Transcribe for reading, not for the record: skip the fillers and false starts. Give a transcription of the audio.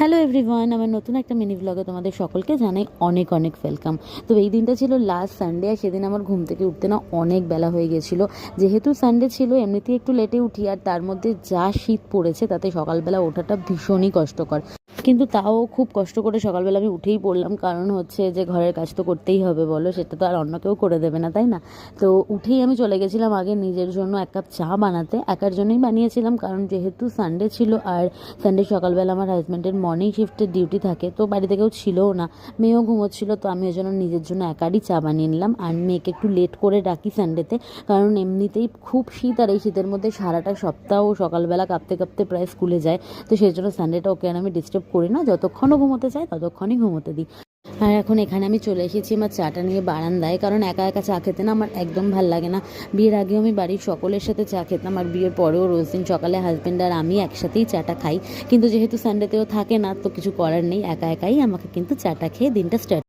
Hello everyone, আমার নতুন একটা মিনি ব্লগে তোমাদের সকলকে জানাই অনেক অনেক ওয়েলকাম। তো এই দিনটা ছিল লাস্ট সানডে, আর সেদিন আমার ঘুম থেকে উঠতে না অনেক বেলা হয়ে গেছিলো। যেহেতু সানডে ছিল এমনিতেই একটু লেটে উঠি, আর তার মধ্যে যা শীত পড়েছে তাতে সকালবেলা ওঠাটা ভীষণই কষ্টকর। কিন্তু তাও খুব কষ্ট করে সকালবেলা আমি উঠেই পড়লাম, কারণ হচ্ছে যে ঘরের কাজ তো করতেই হবে, বলো, সেটা তো আর অন্য কেউ করে দেবে না, তাই না? তো উঠেই আমি চলে গেছিলাম আগে নিজের জন্য এক কাপ চা বানাতে। একার জন্যই বানিয়েছিলাম, কারণ যেহেতু সানডে ছিল আর সানডে সকালবেলা আমার হাজব্যান্ডের মর্নিং শিফটের ডিউটি থাকে, তো বাড়িতে কেউ ছিলও না, মেয়েও ঘুমোচ্ছিল। তো আমি ওই জন্য নিজের জন্য একারই চা বানিয়ে নিলাম, আর মেয়েকে একটু লেট করে ডাকি সানডেতে, কারণ এমনিতেই খুব শীত, আর এই শীতের মধ্যে সারাটা সপ্তাহ সকালবেলা কাঁপতে কাঁপতে প্রায় স্কুলে যায়। তো সেই জন্য সানডেটা ওকে আর আমি ডিস্টার্ব করি না, যতক্ষণও ঘুমোতে চাই ততক্ষণই ঘুমোতে দিই। আর এখন এখানে আমি চলে এসেছি আমার চাটা নিয়ে বারান্দায়, কারণ একা একা চা খেতে না আমার একদম ভাল লাগে না। বিয়ের আগেও আমি বাড়ির সকলের সাথে চা খেতাম, আর বিয়ের পরেও রোজ দিন সকালে হাজব্যান্ড আর আমি একসাথেই চাটা খাই। কিন্তু যেহেতু সানডেতেও থাকে না, তো কিছু করার নেই, একা একাই আমাকে কিন্তু চাটা খেয়ে দিনটা স্টার্ট